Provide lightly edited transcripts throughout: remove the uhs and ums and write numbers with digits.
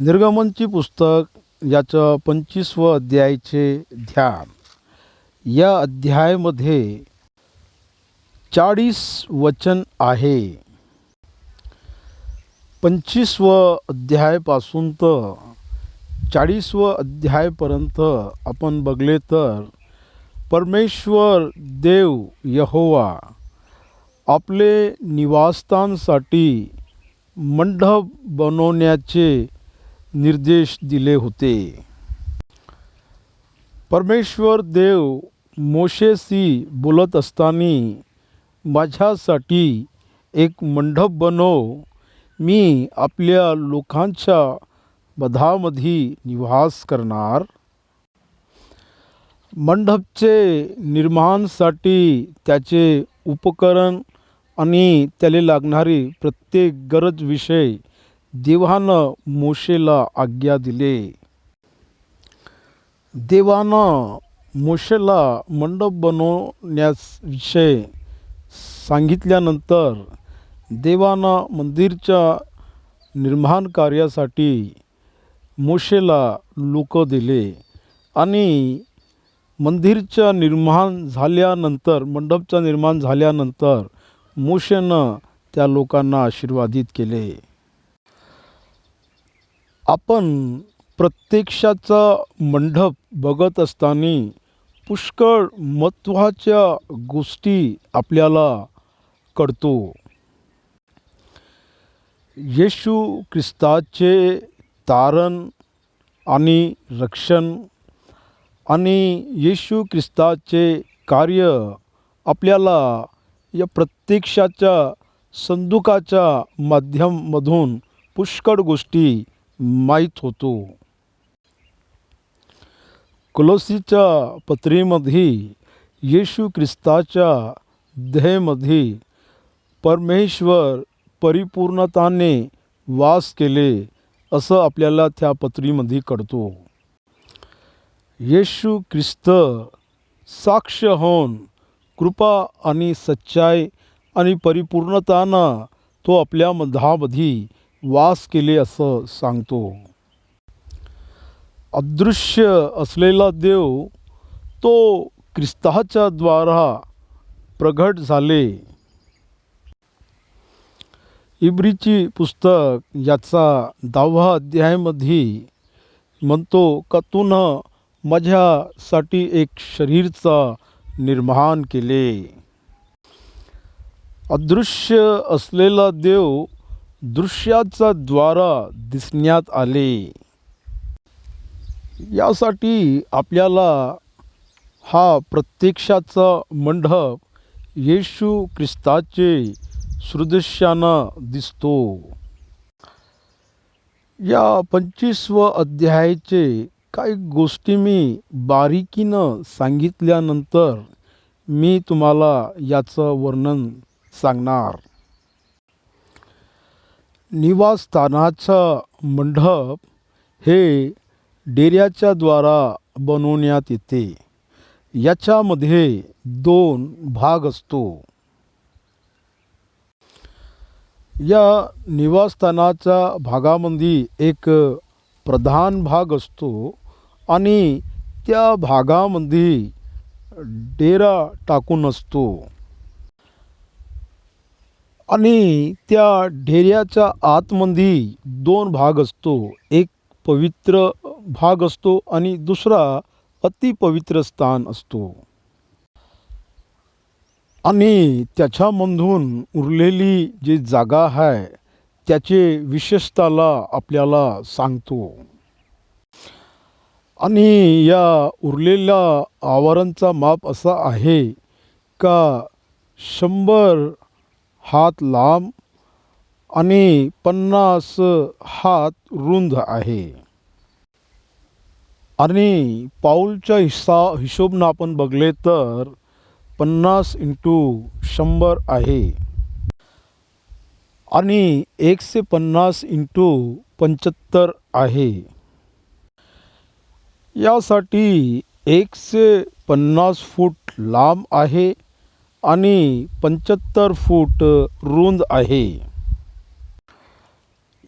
निर्गमनची पुस्तक याचं 25वं अध्यायाचे ध्यान. या अध्यायामध्ये 40 वचन आहे. 25वं अध्यायापासून तर 40वं अध्यायापर्यंत आपण बघले तर परमेश्वर देव यहोवा आपले निवासस्थानासाठी मंडप बनवण्याचे निर्देश दिले होते. परमेश्वर देव मोशेशी बोलत असताना माझ्यासाठी एक मंडप बनव, मी आपल्या लोकांच्या मधामध्ये निवास करणार. मंडपचे निर्माणासाठी त्याचे उपकरण आणि त्याला लागणारी प्रत्येक गरज विषय देवानं मोशेला आज्ञा दिले. देवानं मोशेला मंडप बनवण्याविषयी सांगितल्यानंतर देवानं मंदिरच्या निर्माण कार्यासाठी मोशेला लोक दिले आणि मंदिरचं निर्माण झाल्यानंतर मंडपचं निर्माण झाल्यानंतर मोशेनं त्या लोकांना आशीर्वादित केले. आपण प्रत्यक्षाचा मंडप बघत असताना पुष्कळ महत्त्वाच्या गोष्टी आपल्याला कळतो. येशू ख्रिस्ताचे तारण आणि रक्षण आणि येशू ख्रिस्ताचे कार्य आपल्याला या प्रत्यक्षाच्या संदुकाच्या माध्यमामधून पुष्कळ गोष्टी माहीत होतो. कोलोसीच्या पत्रीमध्ये येशू ख्रिस्ताच्या देहामध्ये परमेश्वर परिपूर्णताने वास केले असं आपल्याला त्या पत्रीमध्ये कळतो. येशू ख्रिस्त साक्ष होऊन कृपा आणि सच्चाई आणि परिपूर्णतानं तो आपल्या मधामध्ये वास केले असं सांगतो. अदृश्य असलेला देव तो ख्रिस्ताच्या द्वारा प्रगट झाले. इब्रीची पुस्तक याचा 10वा अध्यायामध्ये म्हणतो का तून माझ्यासाठी एक शरीरचा निर्माण केले. अदृश्य असलेला देव दृश्याचा द्वारा दिसण्यात आले. यासाठी आपल्याला हा प्रत्यक्षाचा मंडप येशू ख्रिस्ताचे सदृश्यानं दिसतो. या 25व्या अध्यायाचे काही गोष्टी मी बारीकीनं सांगितल्यानंतर मी तुम्हाला याचं वर्णन सांगणार. निवासस्थानाचा मंडप हे डेऱ्याच्या द्वारा बनवण्यात येते. याच्यामध्ये 2 भाग असतो. या निवासस्थानाच्या भागामध्ये एक प्रधान भाग असतो आणि त्या भागामध्ये डेरा टाकून असतो आणि त्या डेऱ्याच्या आतमध्ये 2 भाग असतो. एक पवित्र भाग असतो आणि दुसरा अतिपवित्र स्थान असतो. आणि त्याच्यामधून उरलेली जी जागा आहे त्याचे विशेषताला आपल्याला सांगतो. आणि या उरलेल्या आवरणचा माप असा आहे का 100 हात लांब आणि 50 हात रुंद आहे. आणि पाऊलच्या हिशोबनं आपण बघले तर 50 × 100 आहे आणि 150 × 75 आहे. यासाठी 150 फूट लांब आहे आणि 75 फूट रुंद आहे.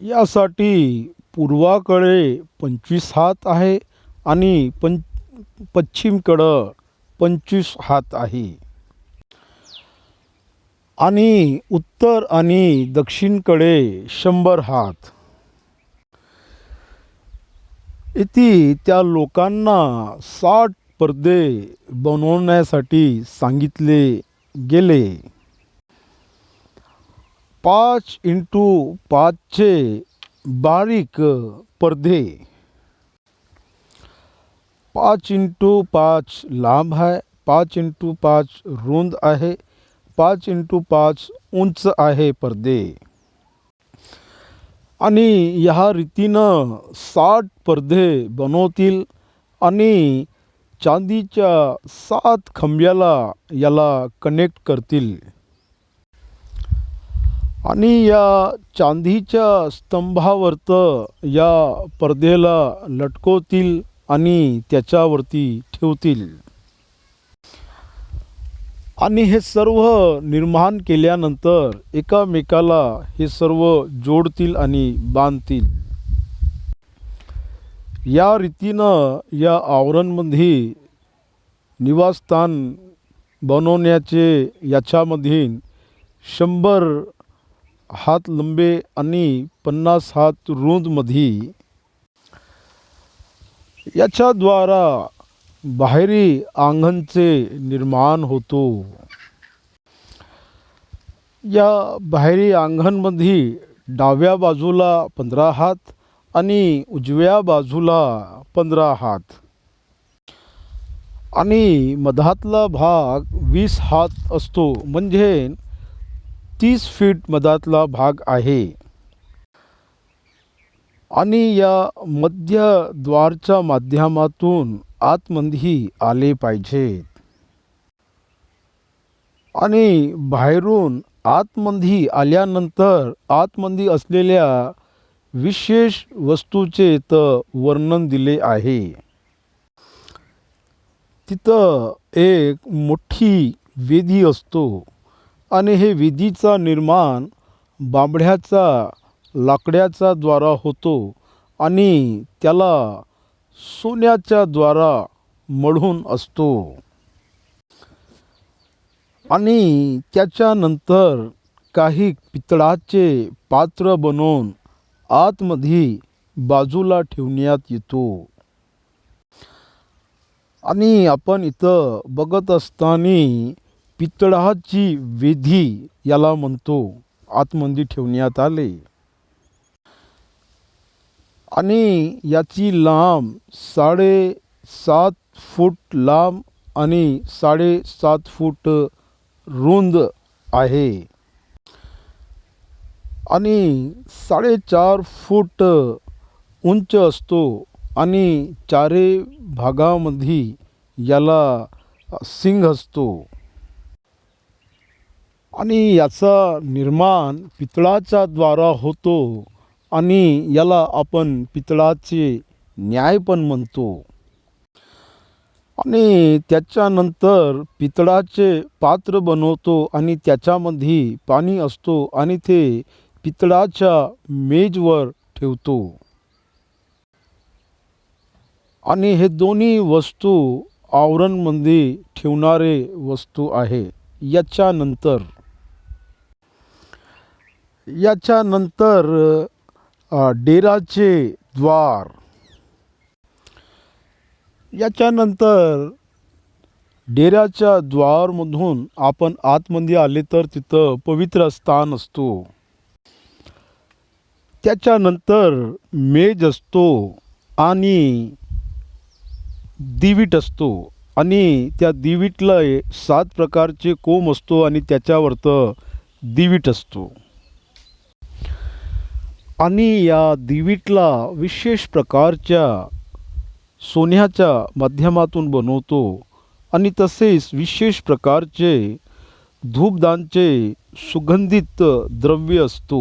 यासाठी पूर्वाकडे 25 हात आहे आणि पश्चिमकडं 25 हात आहे. आणि उत्तर आणि दक्षिणकडे 100 हात. इथे त्या लोकांना 60 पडदे बनवण्यासाठी सांगितले गेले. 5x5 चे बारीक पडदे, 5x5 लांब आहे, 5x5 रुंद आहे, 5x5 उंच आहे पडदे. आणि ह्या रीतीनं 60 पडदे बनवतील आणि चांदीच्या 7 खांबाला याला कनेक्ट करतील. आणि या चांदीच्या स्तंभावरत या पडद्याला लटकवतील आणि त्याच्यावरती ठेवतील. आणि हे सर्व निर्माण केल्यानंतर एकामेकाला हे सर्व जोडतील आणि बांधतील. या रीतीनं या आवरणमध्ये निवासस्थान बनवण्याचे याच्यामध्ये 100 हात लंबे आणि 50 हात रुंदमध्ये याच्याद्वारा बाहेरी अंगणचे निर्माण होतो. या बाहेरी अंगणमध्ये डाव्या बाजूला 15 हात आणि उजव्या बाजूला 15 हात आणि मधातला भाग 20 हात असतो, म्हणजे 30 फीट मधातला भाग आहे. आणि या मध्यद्वारच्या माध्यमातून आतमध्ये आले पाहिजेत. आणि बाहेरून आतमध्ये आल्यानंतर आतमध्ये असलेल्या विशेष वस्तूचे वर्णन दिले आहे. तिथं एक मोठी वेदी असतो आणि हे वेदीचा निर्माण बांबड्याचा लाकडाचा द्वारा होतो आणि त्याला सोन्याच्या द्वारा मढून असतो. आणि त्याच्यानंतर काही पितळाचे पात्र बनवून आतमध्ये बाजूला ठेवण्यात येतो. आणि आपण इथं बघत असताना पितळाची वेदी याला म्हणतो आतमध्ये ठेवण्यात आले. आणि याची लांब 7.5 फूट लांब आणि 7.5 फूट रुंद आहे. आणि 4.5 फूट उंच असतो आणि चारी भागामध्ये याला सिंग असतो. आणि याचा निर्माण पितळाच्या द्वारा होतो आणि याला आपण पितळाचे न्याय पण म्हणतो. आणि त्याच्यानंतर पितळाचे पात्र बनवतो आणि त्याच्यामध्ये पाणी असतो आणि ते पितळाच्या मेजवर ठेवतो. आणि हे दोन्ही वस्तू आवरणमध्ये ठेवणारे वस्तू आहे. याच्यानंतर डेराचे द्वार. याच्यानंतर डेऱ्याच्या द्वारमधून आपण आतमध्ये आले तर तिथं पवित्र स्थान असतो. त्याच्यानंतर मेज असतो आणि दिवीट असतो आणि त्या दिवीटला 7 प्रकारचे कोम असतो आणि त्याच्यावरत दिवीट असतो. आणि या दिवीटला विशेष प्रकारच्या सोन्याच्या माध्यमातून बनवतो आणि तसेच विशेष प्रकारचे धूपदानचे सुगंधित द्रव्य असतो.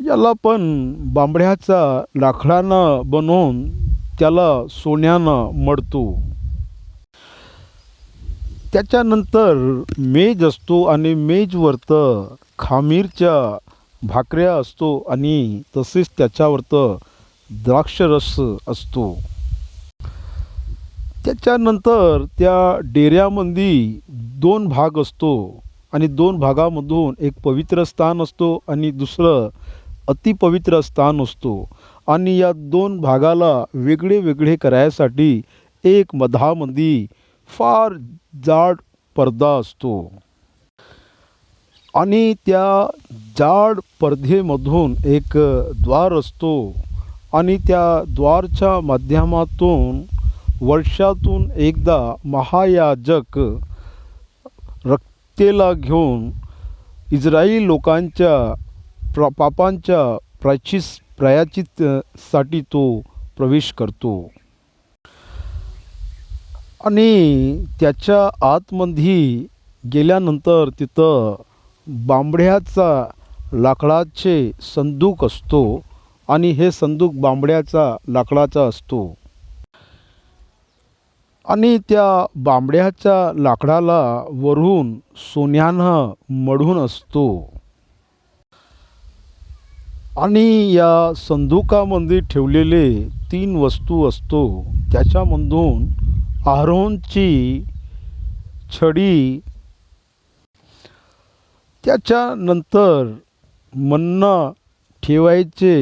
याला पण बांबड्याचा लाकडानं बनवून त्याला सोन्यानं मढतो. त्याच्यानंतर मेज असतो आणि मेजवरत खामीरच्या भाकऱ्या असतो आणि तसेच त्याच्यावरतं द्राक्षरस असतो. त्याच्यानंतर त्या डेऱ्यामध्ये दोन भाग असतो आणि दोन भागामधून एक पवित्र स्थान असतो आणि दुसरं अतिपवित्र स्थान असतो. आणि या दोन भागाला वेगळे वेगळे करायसाठी एक मधामध्ये फार जाड पडदा असतो आणि त्या जाड पडद्यामधून एक द्वार असतो आणि त्या द्वारच्या माध्यमातून वर्षातून एकदा महायाजक रक्तेला घेऊन इस्राईल लोकांच्या पापांच्या प्रायचित्तासाठी तो प्रवेश करतो. आणि त्याच्या आतमध्ये गेल्यानंतर तिथं बांबड्याचा लाकडाचे संदूक असतो आणि हे संदूक बांबड्याचा लाकडाचा असतो. आणि त्या बांबड्याच्या लाकडाला वरून सोन्यानं मढून असतो. आणि या संदूकामध्ये ठेवलेले 3 वस्तू असतो. त्याच्यामधून आरोनची छडी, त्याच्यानंतर मन्ना ठेवायचे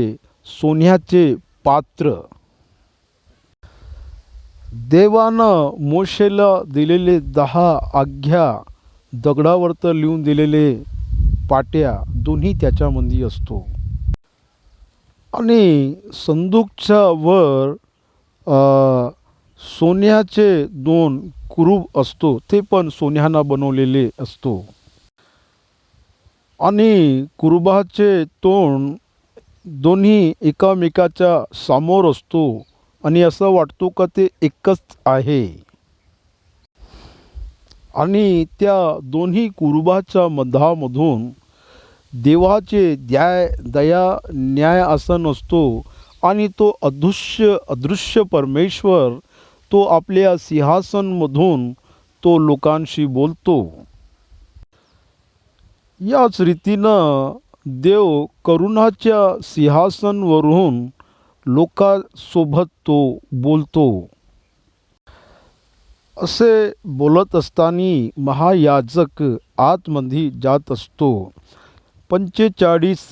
सोन्याचे पात्र, देवानं मोशेला दिलेले 10 आज्ञा दगडावर लिहून दिलेले पाट्या दोन्ही त्याच्यामध्ये असतो. आणि संदूकच्या वर सोन्याचे 2 कुरूब असतो, ते पण सोन्यानं बनवलेले असतो. आणि कुरुबाचे तोंड दोन्ही एकामेकाच्या समोर असतो आणि असं वाटतो का ते एकच आहे. आणि त्या दोन्ही कुरुबाच्या मधामधून देवाचे दया न्याय आसन असतो आणि तो अदृश्य परमेश्वर तो आपल्या सिंहासनमधून तो लोकांशी बोलतो. याच रीतीनं देव करुणाच्या सिंहासनवरून लोकांसोबत तो बोलतो. असे बोलत असताना महायाजक आतमध्ये जात असतो. 45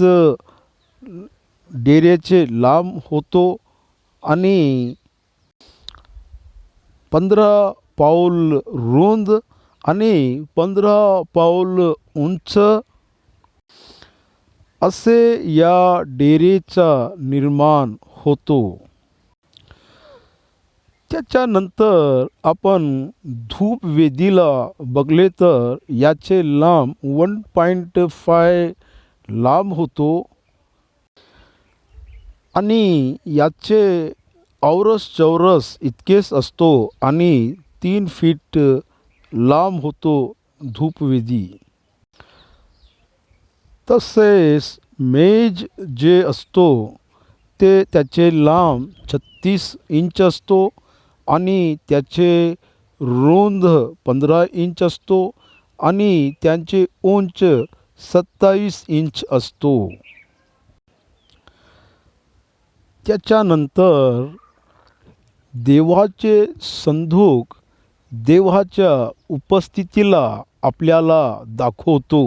डेरेचे लांब होतो आणि 15 पाऊल रुंद आणि 15 पाऊल उंच असे या डेरेचा निर्माण होतो. त्याच्यानंतर आपण धूपवेदीला बघले तर याचे लांब 1.5 लांब होतो आणि याचे चौरस इतकेच असतो आणि 3 फीट लांब होतो धूपवेदी. तसेच मेज जे असतो ते त्याचे लांब 36 इंच असतो आणि त्याचे रुंद 15 इंच असतो आणि त्यांचे उंच 27 इंच असतो. त्याच्यानंतर देवाचे संदूक देवाच्या उपस्थितीला आपल्याला दाखवतो.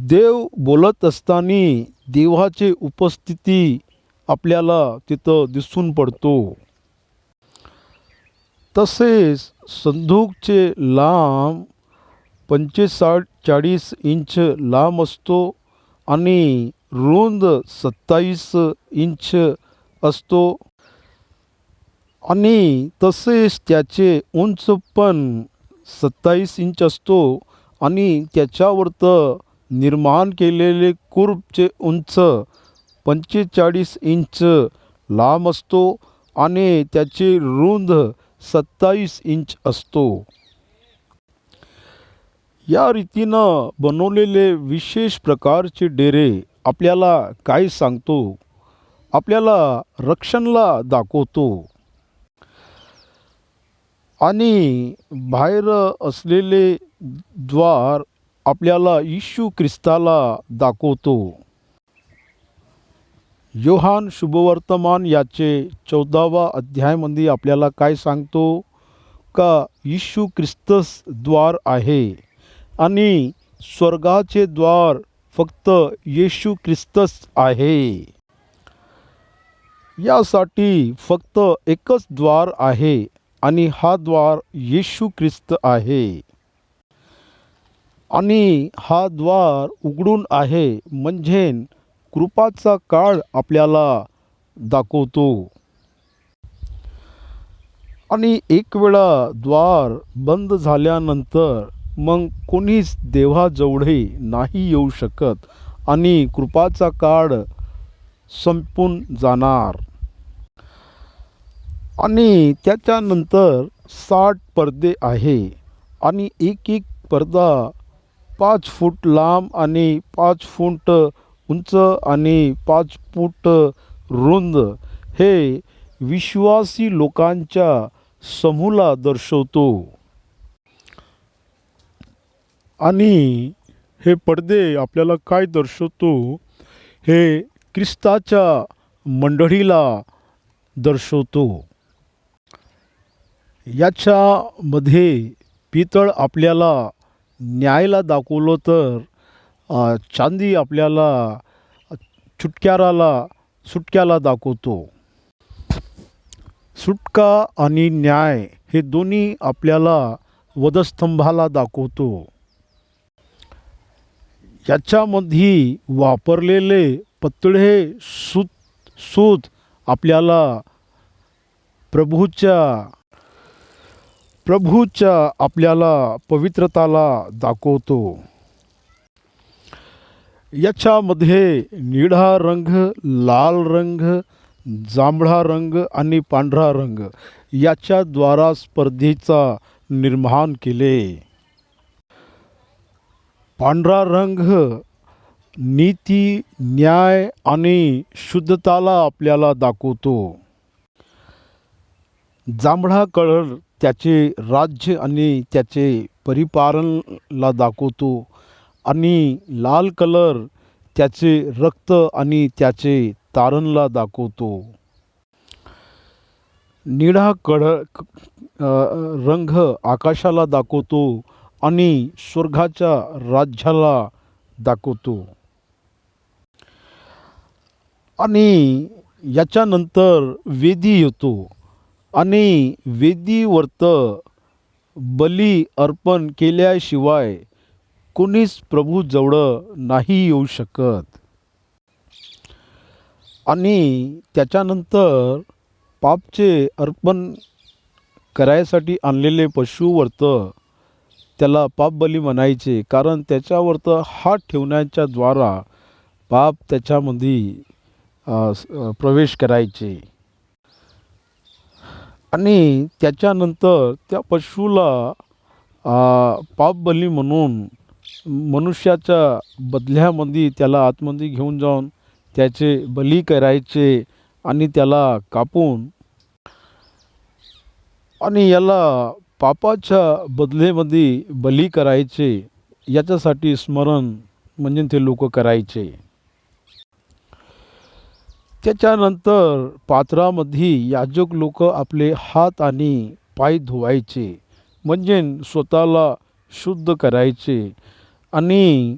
देव बोलत असताना देवाची उपस्थिती आपल्याला तिथं दिसून पडतो. तसेच संदूकचे लांब 45 इंच लांब असतो आणि रुंद 27 इंच असतो आणि तसेच त्याचे उंच पण 27 इंच असतो आणि त्याच्यावरतं निर्माण केलेले कुरूबचे उंच 45 इंच लांब असतो आणि त्याची रुंद 27 इंच असतो. या रीतीनं बनवलेले विशेष प्रकारचे डेरे आपल्याला काय सांगतो? आपल्याला रक्षणला दाखवतो. आणि बाहेर असलेले द्वार आपल्याला येशू ख्रिस्ताला दाखवतो. योहान शुभवर्तमान याचे 14वा अध्यायामध्ये आपल्याला काय सांगतो का येशू ख्रिस्तच द्वार आहे आणि स्वर्गाचे द्वार फक्त येशू ख्रिस्तच आहे. यासाठी फक्त एकच द्वार आहे आणि हा द्वार येशू ख्रिस्त आहे. आणि हा द्वार उघडून आहे म्हणजे कृपाचा काळ आपल्याला दाखवतो. आणि एक वेळा द्वार बंद झाल्यानंतर मग कोणीच देवाजवळे नाही येऊ शकत आणि कृपाचा काळ संपून जाणार. आणि त्याच्यानंतर 60 पडदे आहे आणि एक एक पडदा 5 फूट लांब आणि 5 फूट उंच आणि 5 फूट रुंद हे विश्वासी लोकांच्या समूहाला दर्शवतो. आणि हे पडदे आपल्याला काय दर्शवतो? हे ख्रिस्ताच्या मंडळीला दर्शवतो. याच्यामध्ये पितळ आपल्याला न्यायला दाखवलं तर चांदी आपल्याला सुटक्याला दाखवतो. सुटका आणि न्याय हे दोन्ही आपल्याला वधस्तंभाला दाखवतो. याच्यामध्ये वापरलेले पतळे सूत आपल्याला प्रभूच्या आपल्याला पवित्रताला दाखवतो. याच्यामध्ये निळा रंग, लाल रंग, जांभळा रंग आणि पांढरा रंग याच्या द्वारा स्पर्धेचा निर्माण केले. पांढरा रंग नीती, न्याय आणि शुद्धताला आपल्याला दाखवतो. जांभळा कलर त्याचे राज्य आणि त्याचे परिपालनला दाखवतो आणि लाल कलर त्याचे रक्त आणि त्याचे तारणला दाखवतो. निळा रंग आकाशाला दाखवतो आणि स्वर्गाच्या राज्याला दाखवतो. आणि याच्यानंतर वेदी येतो आणि वेदीवरत बली अर्पण केल्याशिवाय कोणीच प्रभूजवळ नाही येऊ शकत. आणि त्याच्यानंतर पापचे अर्पण करायसाठी आणलेले पशुवर्त त्याला पापबली म्हणायचे, कारण त्याच्यावरत हात ठेवण्याच्या द्वारा पाप त्याच्यामध्ये प्रवेश करायचे. आणि त्याच्यानंतर त्या पशुला पापबली म्हणून मनुष्याच्या बदल्यामध्ये त्याला आतमध्ये घेऊन जाऊन त्याचे बली करायचे आणि त्याला कापून आणि याला पापाच्या बदलेमध्ये बली करायचे. याच्यासाठी स्मरण म्हणजे ते लोक करायचे. त्याच्यानंतर पात्रामध्ये याजक लोक आपले हात आणि पाय धुवायचे म्हणजे स्वतःला शुद्ध करायचे आणि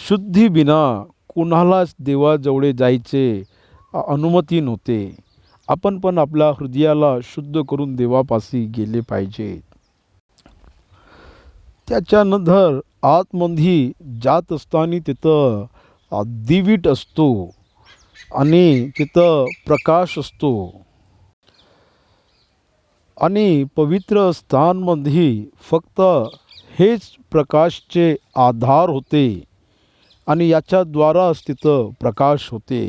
शुद्धीबिना कोणालाच देवाजवळ जायचे अनुमती नव्हते. आपण पण आपल्या हृदयाला शुद्ध करून देवापाशी गेले पाहिजे. त्याच्यानंतर आतमध्ये जात असताना तिथं दिवीट असतो आणि तिथं प्रकाश असतो. आणि पवित्र स्थानमध्ये फक्त हेच प्रकाशचे आधार होते आणि याच्याद्वाराच तिथं प्रकाश होते.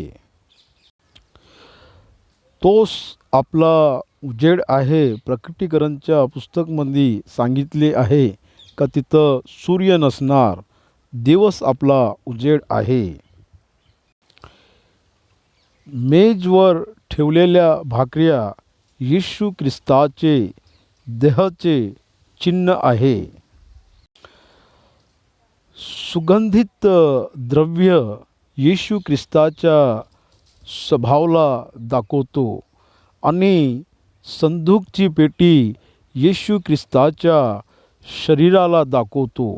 तोच आपला उजेड आहे. प्रकटीकरणच्या पुस्तकमध्ये सांगितले आहे का तिथं सूर्य नसणार, दिवस आपला उजेड आहे. मेजवर ठेवलेल्या भाकऱ्या येशू ख्रिस्ताचे देहाचे चिन्ह आहे. सुगंधित द्रव्य येशू ख्रिस्ताच्या स्वभावाला दाखवतो आणि संदूकची पेटी येशू ख्रिस्ताच्या शरीराला दाखवतो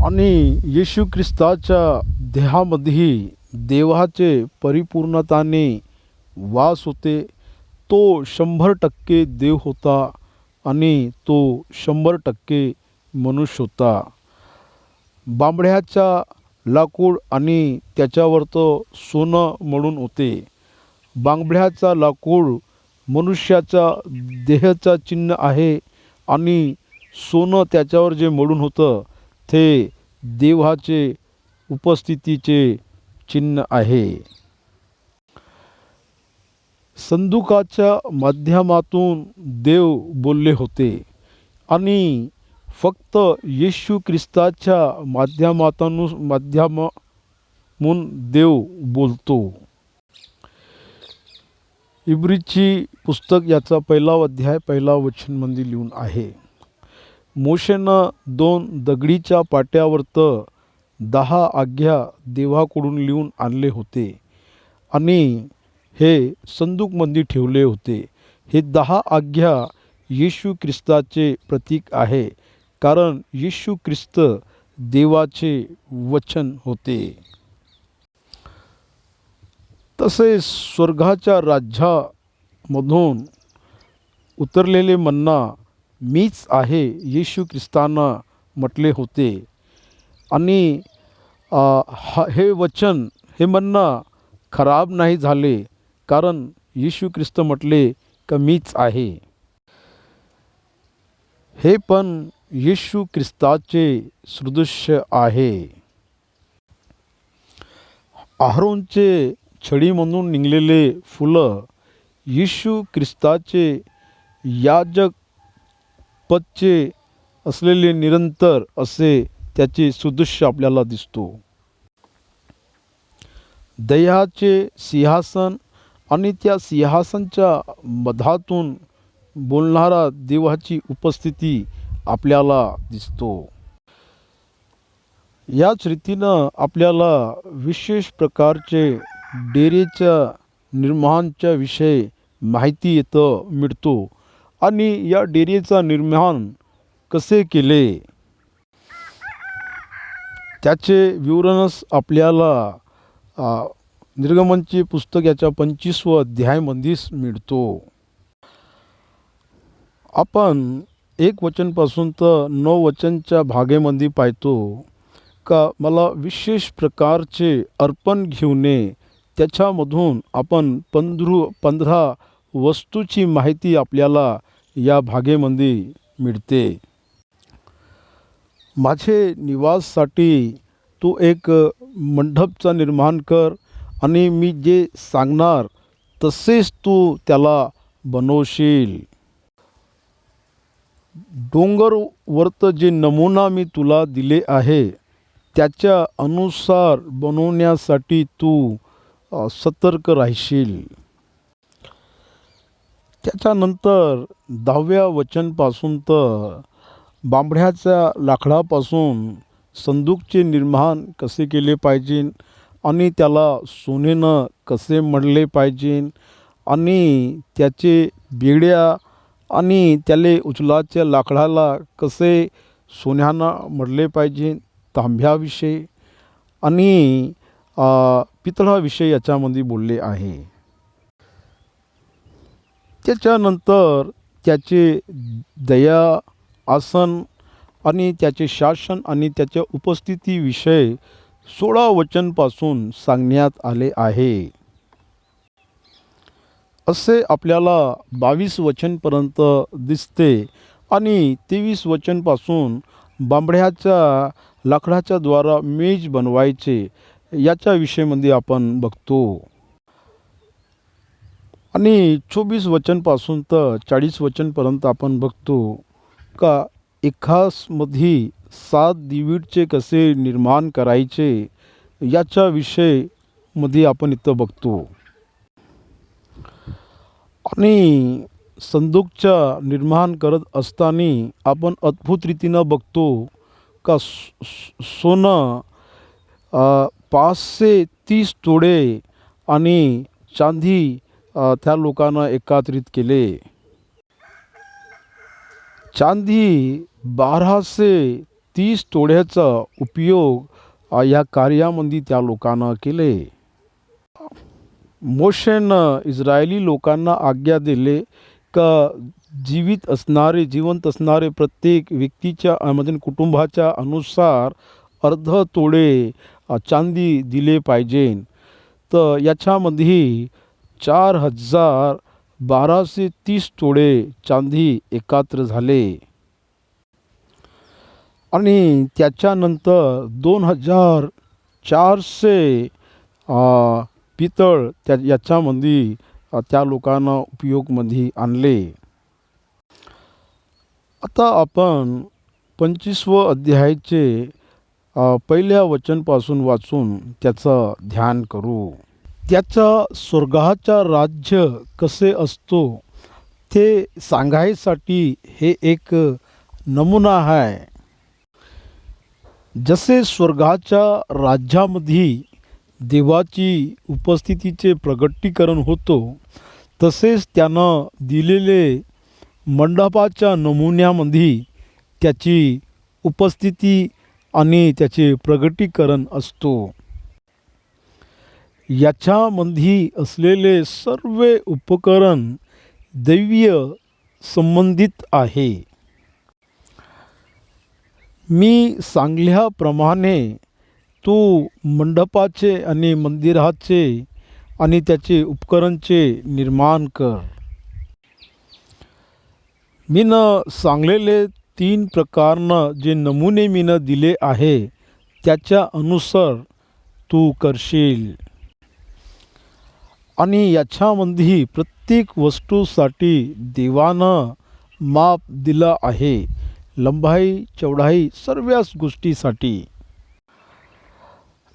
आणि येशू ख्रिस्ताच्या देहामध्ये देवाचे परिपूर्णताने वास होते. तो 100% देव होता आणि तो 100% मनुष्य होता. बांबड्याचा लाकूड आणि त्याच्यावरचं सोनं मळून होते. बांबड्याचा लाकूड मनुष्याचा देहाचा चिन्ह आहे आणि सोनं त्याच्यावर जे मळून होतं ते देवाचे उपस्थितीचे चिन्ह आहे. संदूकाच्या माध्यमातून देव बोलले होते आणि फक्त येशू ख्रिस्ताच्या माध्यमातून देव बोलतो. इब्रीची पुस्तक याचा 1 अध्याय 1 वचनमध्ये लिहून आहे. मोशेनं 2 दगडीच्या पाट्यावरत 10 आज्ञा देवाकडून लिहून आणले होते आणि हे संदूकमध्ये ठेवले होते. हे 10 आज्ञा येशू ख्रिस्ताचे प्रतीक आहे, कारण येशू ख्रिस्त देवाचे वचन होते. तसेच स्वर्गाच्या राज्यामधून उतरलेले मन्ना मीच आहे येशू ख्रिस्तानं म्हटले होते आणि हे वचन हे मन्ना खराब नाही झाले, कारण येशू ख्रिस्त म्हटले का मीच आहे. हे पण येशू ख्रिस्ताचे सदृश्य आहे. आरोनचे छडीमधून निघालेले फुलं येशू ख्रिस्ताचे याजक पदचे असलेले निरंतर असे त्याचे सदृश्य आपल्याला दिसतो. दयाचे सिंहासन आणि त्या सिंहासनाच्या मधातून बोलणारा देवाची उपस्थिती आपल्याला दिसतो. याच रीतीनं आपल्याला विशेष प्रकारचे डेरेच्या निर्माणाच्या विषयी माहिती मिळतो आणि या डेरेचा निर्माण कसे केले त्याचे विवरणच आपल्याला निर्गमनचे पुस्तक याच्या 25व्या अध्यायामध्येच मिळतो. आपण 1 वचनपासून तर 9 वचनच्या भागेमध्ये पाहतो का मला विशेष प्रकारचे अर्पण घेऊन ये. त्याच्यामधून आपण 15 वस्तूची माहिती आपल्याला या भागेमध्ये मिळते. माझे निवाससाठी तू एक मंडपचा निर्माण कर आणि मी जे सांगणार तसेच तू त्याला बनवशील. डोंगरवरत जे नमुना मी तुला दिले आहे त्याच्या अनुसार बनवण्यासाठी तू सतर्क राहशील. त्याच्यानंतर 10व्या वचनपासून तर बांबड्याच्या लाकडापासून संदूकचे निर्माण कसे केले पाहिजे आणि त्याला सोनेनं कसे मढले पाहिजे आणि त्याचे बेड्या आणि त्याले उचलाच्या लाकडाला कसे सोन्यानं मढले पाहिजे, तांब्याविषयी आणि पितळाविषयी याच्यामध्ये बोलले आहे. त्याच्यानंतर त्याचे दया आसन आणि त्याचे शासन आणि त्याच्या उपस्थितीविषयी 16 वचनपासून सांगण्यात आले आहे. असे आपल्याला 22 वचनपर्यंत दिसते आणि 23 वचनपासून बांबड्याच्या लाकडाच्या द्वारा मेज बनवायचे याच्या विषयीमध्ये आपण बघतो आणि 24 वचनपासून तर 40 वचनपर्यंत आपण बघतो का एकासमध्ये 7 दिवीडचे कसे निर्माण करायचे याच्या विषयीमध्ये आपण इथं बघतो. आणि संदूकच्या निर्माण करत असताना आपण अद्भुत रीतीनं बघतो का सोनं 530 तोडे आणि चांदी त्या लोकांना एकत्रित केले. चांदी 1230 तोड्याचा उपयोग या कार्यामध्ये त्या लोकांना केले. मोशेनं इस्रायली लोकांना आज्ञा दिले का जिवंत असणारे प्रत्येक व्यक्तीच्या म्हणजे कुटुंबाच्या अनुसार अर्ध तोडे चांदी दिले पाहिजे. तर याच्यामध्ये 4,1230 तोडे चांदी एकत्र झाले आणि त्याच्यानंतर 2,400 पितळ याच्यामध्ये त्या लोकांना उपयोगमध्ये आणले. आता आपण 25व्या अध्यायाचे पहिल्या वचनपासून वाचून त्याचं ध्यान करू. त्याचा स्वर्गाचा राज्य कसे असतो ते सांगायसाठी हे एक नमुना आहे. जसे स्वर्गाच्या राज्यामध्ये देवाची उपस्थितीचे प्रगटीकरण होतो तसेच त्यानं दिलेले मंडपाच्या नमुन्यामध्ये त्याची उपस्थिती आणि त्याचे प्रगटीकरण असतो. याच्यामध्ये असलेले सर्व उपकरण दैवीय संबंधित आहे. मी सांगल्याप्रमाणे तू मंडपाचे आणि मंदिराचे आणि त्याचे उपकरणचे निर्माण कर. मीनं सांगलेले 3 प्रकारनं जे नमुने मीनं दिले आहे त्याच्या अनुसार तू करशील. आणि याच्यामध्ये प्रत्येक वस्तूसाठी देवानं माप दिलं आहे. लंबाई चौडाई सर्वच गोष्टीसाठी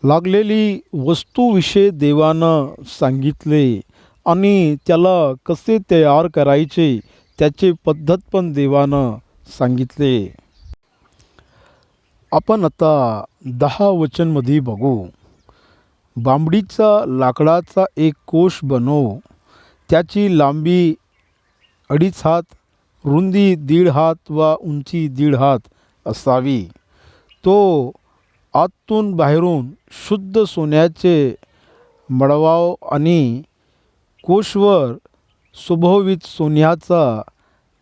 लागलेली वस्तूविषयी देवानं सांगितले आणि त्याला कसे तयार करायचे त्याची पद्धत पण देवानं सांगितले. आपण आता 10 वचनमध्ये बघू. बांबडीचा लाकडाचा एक कोश बनव. त्याची लांबी 2.5 हात, रुंदी 1.5 हात व उंची 1.5 हात असावी. तो आतून बाहेरून शुद्ध सोन्याचे मडवाव आणि कोशवर सुशोभित सोन्याचा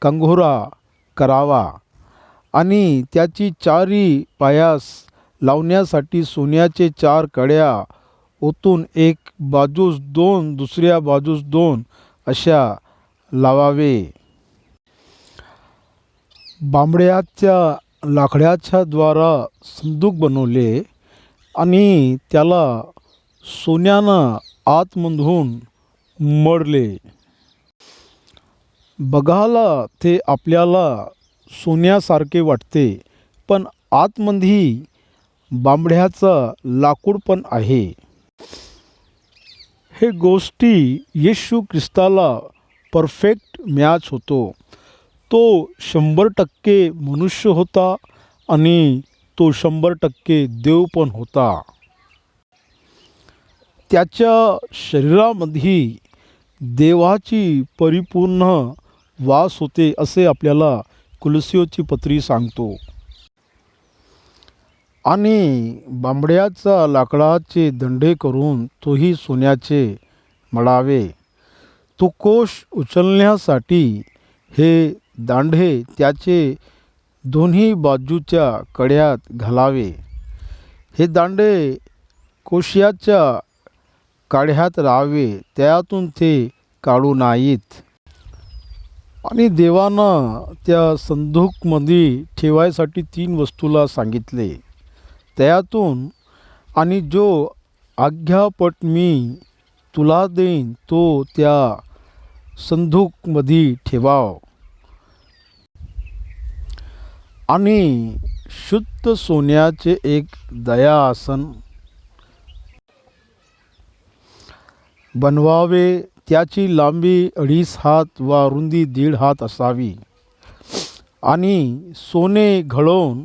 कंगोरा करावा आणि त्याची 4 पायास लावण्यासाठी सोन्याचे 4 कड्या ओतून एक बाजूस 2 दुसऱ्या बाजूस 2 अशा लावावे. बांबड्याच्या लाकडाच्या द्वारा संदूक बनवले आणि त्याला सोन्यानं आतमधून मढले. बघायला ते आपल्याला सोन्यासारखे वाटते पण आतमध्ये बांबड्याचं लाकूड पण आहे. हे गोष्टी येशू ख्रिस्ताला परफेक्ट मॅच होतो. तो 100% मनुष्य होता आणि तो 100% देव पण होता. त्याच्या शरीरामध्ये देवाची परिपूर्ण वास होते असे आपल्याला कुलस्योची पत्री सांगतो. आणि बांबड्याचा लाकडाचे दंडे करून तोही सोन्याचे मळावे. तो कोश उचलण्यासाठी हे दांडे त्याचे दोन्ही बाजूच्या कड्यात घालावे. हे दांडे कोशाच्या काढ्यात राहावे, त्यातून ते काढू नाहीत. आणि देवानं त्या संदूकमध्ये ठेवायसाठी 3 वस्तूला सांगितले. त्यातून आणि जो आज्ञापट मी तुला देईन तो त्या संदूकमध्ये ठेवाव. आणि शुद्ध सोन्याचे एक दयासन बनवावे. त्याची लांबी 2.5 हात व रुंदी 1.5 हात असावी. आणि सोने घडवून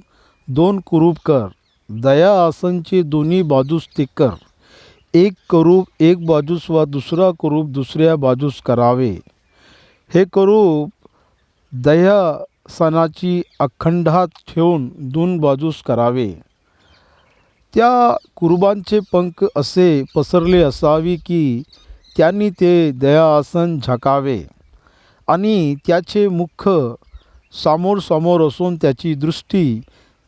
2 कुरूप कर. दया आसनचे दोन्ही बाजूस ते कर. एक करूप एक बाजूस व दुसरा करूप दुसऱ्या बाजूस करावे. हे करूप दयासनाची अखंडात ठेवून 2 बाजूस करावे. त्या कुरुबांचे पंख असे पसरले असावे की त्यांनी ते दयाआसन झाकावे आणि त्याचे मुख समोर असून त्याची दृष्टी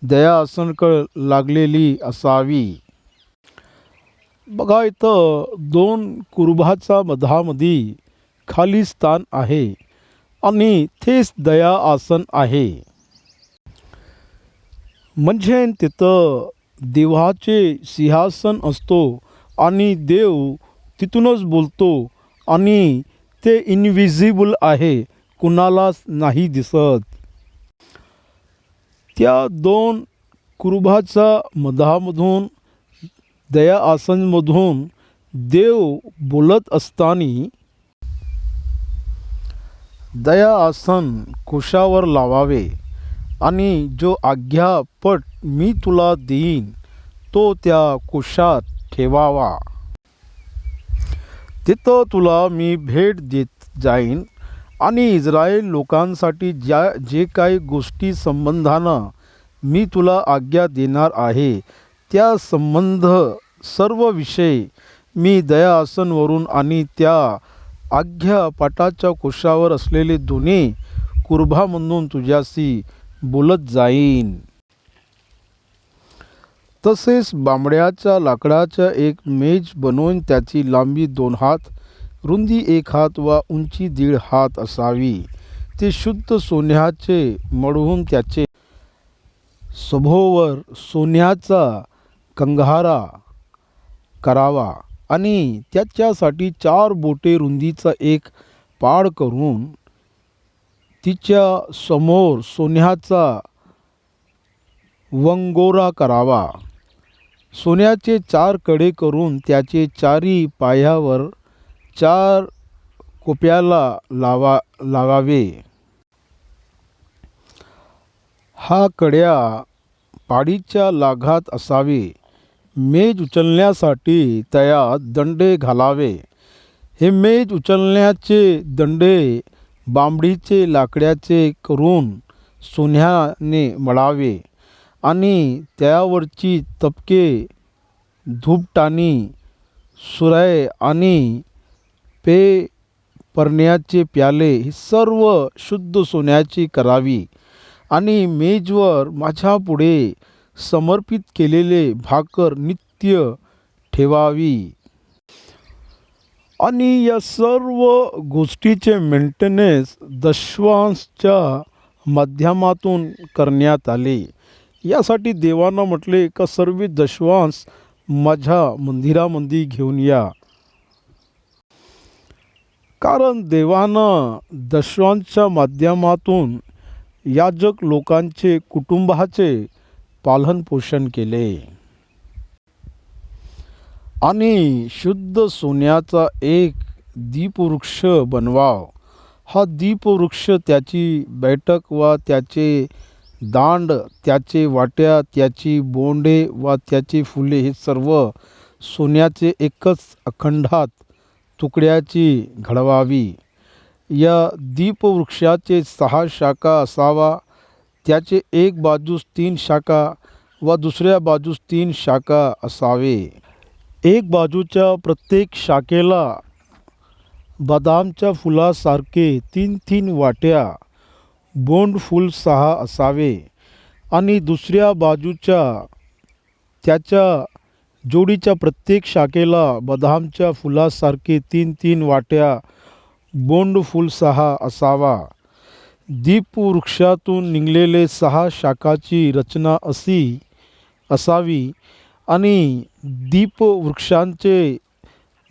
दयाआसनकडे लागलेली असावी. बघा, इथं 2 कुरुबाचा मधामध्ये खाली स्थान आहे आणि तेच दया आसन आहे. म्हणजे तिथं देवाचे सिंहासन असतो आणि देव तिथूनच बोलतो आणि ते इनविजिबल आहे, कुणालाच नाही दिसत. त्या 2 कुरुबाच्या मधामधून दया आसनमधून देव बोलत असताना दया आसन कुशावर लावावे आणि जो आज्ञापट मी तुला देईन तो त्या कुशात ठेवावा. तिथं तुला मी भेट देत जाईन आणि इस्रायल लोकांसाठी जे काही गोष्टी संबंधानं मी तुला आज्ञा देणार आहे त्या संबंध सर्व विषय मी दया आसनवरून आणि त्या आज्ञापाठाच्या कुशावर असलेले दोन्ही कुरुबामधून तुझ्याशी बोलत जाईन. तसेच बांबड्याच्या लाकडाच्या एक मेज बनवून त्याची लांबी 2 हात, रुंदी 1 हात व उंची 1.5 हात असावी. ते शुद्ध सोन्याचे मढवून त्याचे सभोवर सोन्याचा कंगहारा करावा आणि त्याच्यासाठी 4 बोटे रुंदीचा एक पाड करून तिच्या समोर सोन्याचा वंगोरा करावा. सोन्याचे 4 कडे करून त्याचे 4 पायावर 4 कोप्याला लावावे. हा कड्या पाडीच्या लागात असावे. मेज उचलण्यासाठी त्यात दंडे घालावे. हे मेज उचलण्याचे दंडे बांबडीचे लाकडाचे करून सोन्याने मढावे आणि त्यावरची तपके, धूपटाणी, सुराय आणि पेपरण्याचे प्याले ही सर्व शुद्ध सोन्याची करावी आणि मेजवर माझ्यापुढे समर्पित केलेले भाकर नित्य ठेवावी. आणि या सर्व गोष्टीचे मेंटेनन्स दशवांशच्या माध्यमातून करण्यात आले. यासाठी देवानं म्हटले का सर्व दशवांश माझ्या मंदिरामध्ये घेऊन या. कारण देवानं दशवांशच्या माध्यमातून याजक लोकांचे कुटुंबाचे पालनपोषण केले. आणि शुद्ध सोन्याचा एक दीपवृक्ष बनवाव. हा दीपवृक्ष त्याची बैठक व त्याचे दांड, त्याचे वाट्या, त्याची बोंडे व त्याची फुले हे सर्व सोन्याचे एकच अखंडात तुकड्याची घडवावी. या दीपवृक्षाचे 6 शाखा असावा. त्याचे एक बाजूस 3 शाखा व दुसऱ्या बाजूस 3 शाखा असावे. एक बाजूच्या प्रत्येक शाखेला बदामच्या फुलासारखे 3 वाट्या, बोंड फूल 6 असावे आणि दुसऱ्या बाजूच्या त्याच्या जोडीच्या प्रत्येक शाखेला बदामच्या फुलासारखे 3 वाट्या, बोंड फूल 6 असावा. दीपवृक्षातून निघलेले 6 शाखाची रचना अशी असावी आणि दीपवृक्षांचे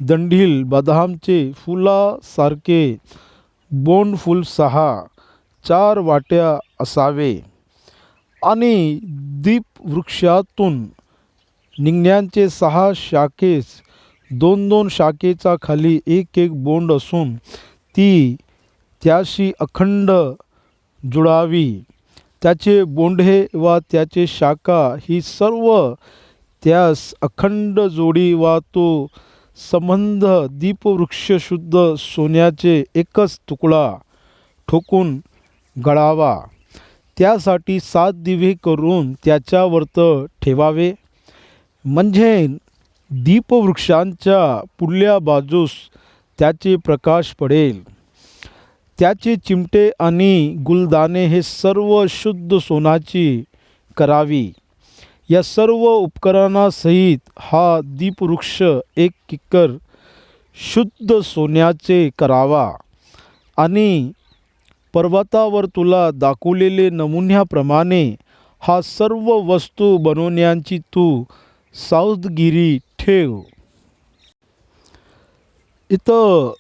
दंडील बदामचे फुलासारखे बोंड फूल 6 4 वाट्या असावे आणि दीपवृक्षातून निघण्याचे 6 शाखेस दोन दोन शाखेचा खाली एक एक बोंड असून ती त्याशी अखंड जुळावी. त्याचे बोंडे वा त्याचे शाखा ही सर्व त्यास अखंड जोडी वा तो संबंध दीपवृक्ष शुद्ध सोन्याचे एकच तुकडा ठोकून गळावा. त्यासाठी 7 दिवे करून त्याच्यावरत ठेवावे. म्हणजे दीपवृक्षांच्या पुढल्या बाजूस त्याचे प्रकाश पडेल. त्याचे चिमटे आणि गुलदाणे हे सर्व शुद्ध सोनाची करावी. या सर्व उपकरणासहित हा दीपवृक्ष 1 किक्कर शुद्ध सोन्याचे करावा. आणि पर्वतावर तुला दाखवलेले नमुन्याप्रमाणे हा सर्व वस्तू बनवण्याची तू सावधगिरी ठेव. इथं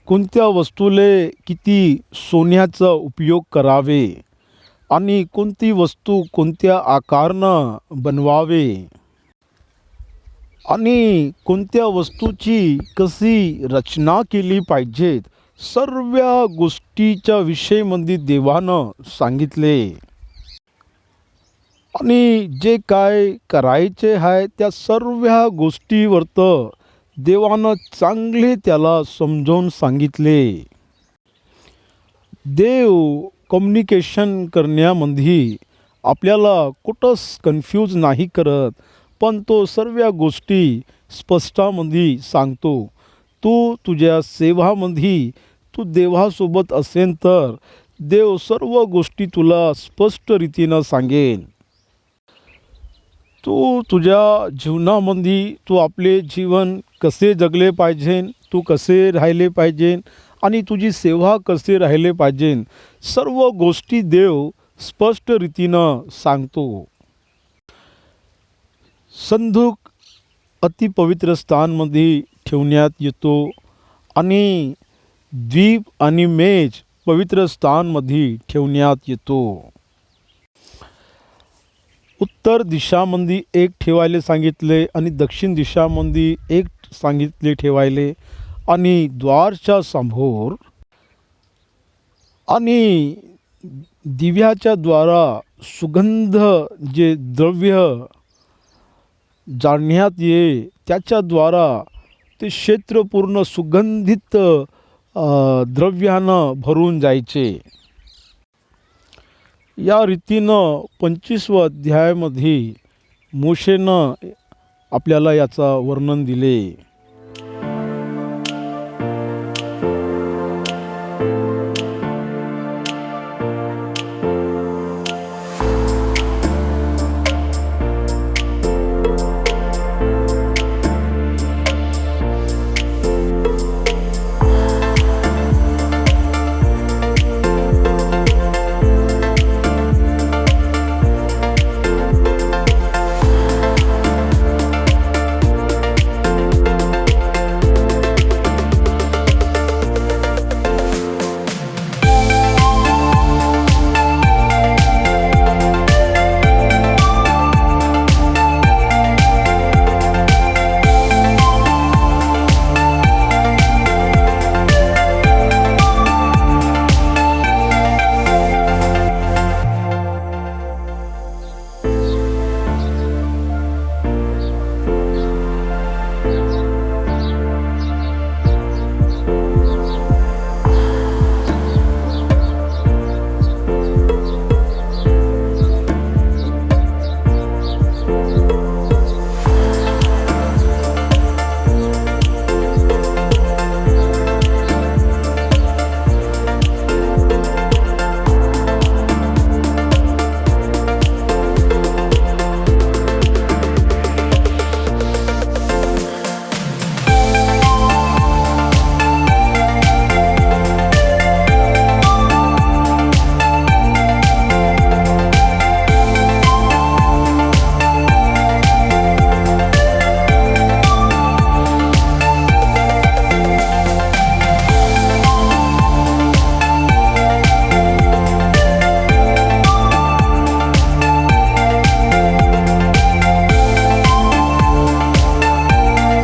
कोणत्या वस्तूले किती सोन्याचा उपयोग करावे आणि कोणती वस्तू कोणत्या आकारानं बनवावे आणि कोणत्या वस्तूची कशी रचना केली पाहिजेत, सर्व गोष्टीच्या विषयीमध्ये देवानं सांगितले. आणि जे काय करायचे आहे त्या सर्व गोष्टीवरत देवानं चांगले त्याला समजावून सांगितले. देव कम्युनिकेशन करण्यामध्ये आपल्याला कुठंच कन्फ्यूज नाही करत, पण तो सर्व गोष्टी स्पष्टामध्ये सांगतो. तू तुझ्या सेवामध्ये तू देवासोबत असेल तर देव सर्व गोष्टी तुला स्पष्ट रीतीनं सांगेन. तू तुझ्या जीवनामध्ये तू आपले जीवन कसे जगले पाहिजे, तू कसे राहिले पाहिजे आणि तुझी सेवा कसे राहिले पाहिजे, सर्व गोष्टी देव स्पष्ट रीतीनं सांगतो. संदूक अतिपवित्र स्थानमध्ये ठेवण्यात येतो आणि द्वीप आणि मेज पवित्र स्थानमध्ये ठेवण्यात येतो. उत्तर दिशामध्ये एक ठेवायला सांगितले आणि दक्षिण दिशामध्ये एक सांगितले ठेवायले. आणि द्वारच्या समोर आणि दिव्याच्या द्वारा सुगंध जे द्रव्य जाळण्यात ये त्याच्याद्वारा ते क्षेत्र पूर्ण सुगंधित द्रव्यानं भरून जायचे. या रीतीनं 25व्या अध्यायामध्ये मोशेनं आपल्याला याचा वर्णन दिले.